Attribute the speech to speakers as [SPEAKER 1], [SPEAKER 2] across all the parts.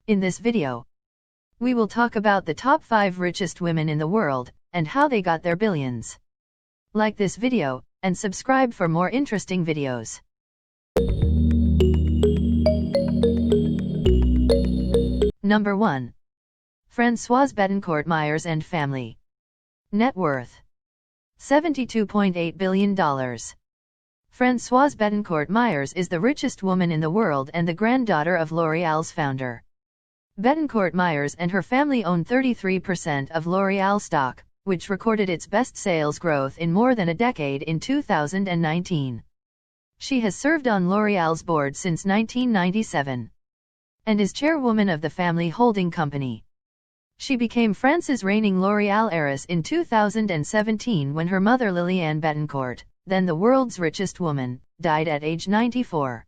[SPEAKER 1] In this video, we will talk about the top 5 richest women in the world, and how they got their billions. Like this video, and subscribe for more interesting videos. Number 1. Francoise Bettencourt Meyers and family. Net worth: $72.8 billion. Francoise Bettencourt Meyers is the richest woman in the world and the granddaughter of L'Oréal's founder. Bettencourt Meyers and her family own 33% of L'Oréal stock, which recorded its best sales growth in more than a decade in 2019. She has served on L'Oréal's board since 1997 and is chairwoman of the family holding company. She became France's reigning L'Oréal heiress in 2017 when her mother Liliane Bettencourt, then the world's richest woman, died at age 94.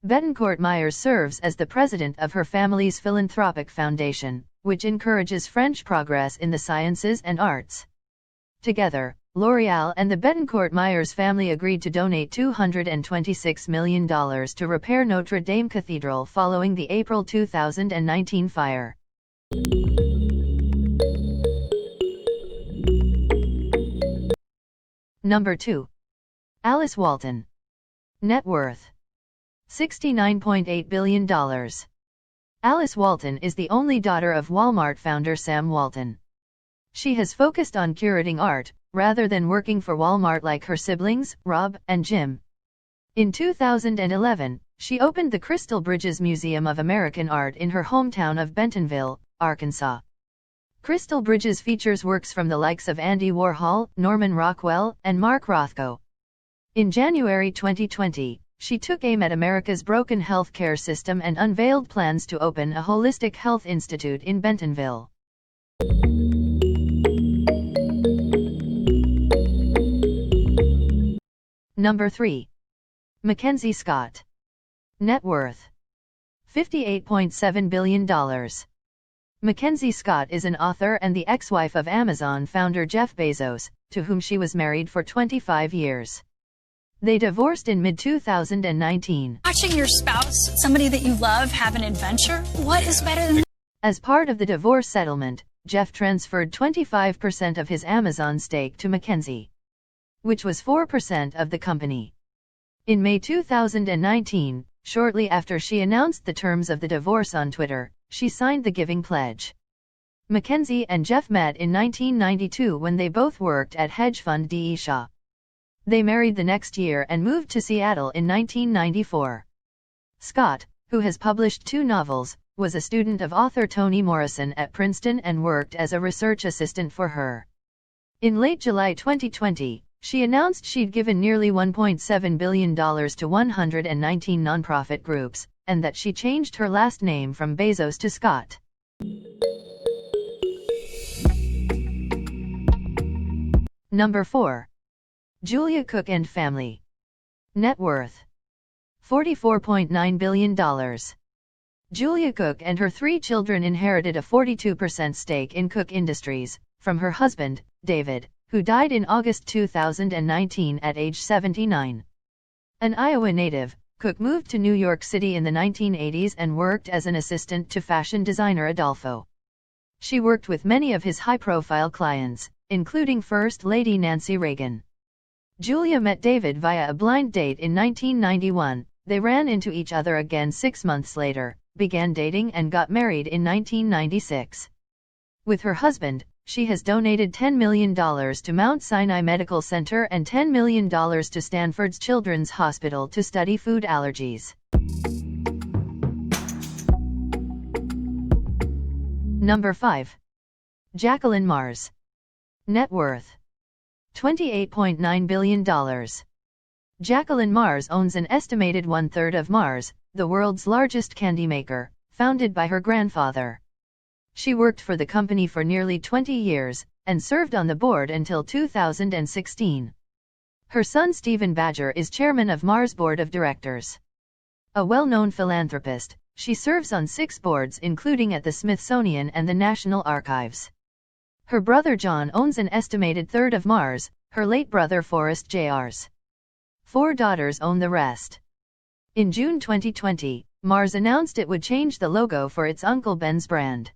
[SPEAKER 1] Bettencourt Meyers serves as the president of her family's philanthropic foundation, which encourages French progress in the sciences and arts. Together, L'Oréal and the Bettencourt Meyers family agreed to donate $226 million to repair Notre Dame Cathedral following the April 2019 fire. Number 2. Alice Walton. Net worth: $69.8 billion. Alice Walton is the only daughter of Walmart founder Sam Walton. She has focused on curating art, rather than working for Walmart like her siblings, Rob and Jim. In 2011, she opened the Crystal Bridges Museum of American Art in her hometown of Bentonville, Arkansas. Crystal Bridges features works from the likes of Andy Warhol, Norman Rockwell, and Mark Rothko. In January 2020, she took aim at America's broken healthcare system and unveiled plans to open a holistic health institute in Bentonville. Number 3. MacKenzie Scott. Net worth: $58.7 billion. MacKenzie Scott is an author and the ex-wife of Amazon founder Jeff Bezos, to whom she was married for 25 years. They divorced in mid-2019.
[SPEAKER 2] Watching your spouse, somebody that you love, have an adventure, what is better than that?
[SPEAKER 1] As part of the divorce settlement, Jeff transferred 25% of his Amazon stake to MacKenzie, which was 4% of the company. In May 2019, shortly after she announced the terms of the divorce on Twitter, she signed the Giving Pledge. MacKenzie and Jeff met in 1992 when they both worked at hedge fund D.E. Shaw. They married the next year and moved to Seattle in 1994. Scott, who has published 2 novels, was a student of author Toni Morrison at Princeton and worked as a research assistant for her. In late July 2020, she announced she'd given nearly $1.7 billion to 119 nonprofit groups, and that she changed her last name from Bezos to Scott. Number 4. Julia Koch and family. Net worth: $44.9 billion. Julia Koch and her 3 children inherited a 42% stake in Koch Industries from her husband, David, who died in August 2019 at age 79. An Iowa native, Koch moved to New York City in the 1980s and worked as an assistant to fashion designer Adolfo. She worked with many of his high-profile clients, including First Lady Nancy Reagan. Julia met David via a blind date in 1991, they ran into each other again 6 months later, began dating and got married in 1996. With her husband, she has donated $10 million to Mount Sinai Medical Center and $10 million to Stanford's Children's Hospital to study food allergies. Number 5. Jacqueline Mars. Net worth: $28.9 billion. Jacqueline Mars owns an estimated 1/3 of Mars, the world's largest candy maker, founded by her grandfather. She worked for the company for nearly 20 years, and served on the board until 2016. Her son Stephen Badger is chairman of Mars' board of directors. A well-known philanthropist, she serves on 6 boards including at the Smithsonian and the National Archives. Her brother John owns an estimated 1/3 of Mars, her late brother Forrest Jr.'s 4 daughters own the rest. In June 2020, Mars announced it would change the logo for its Uncle Ben's brand.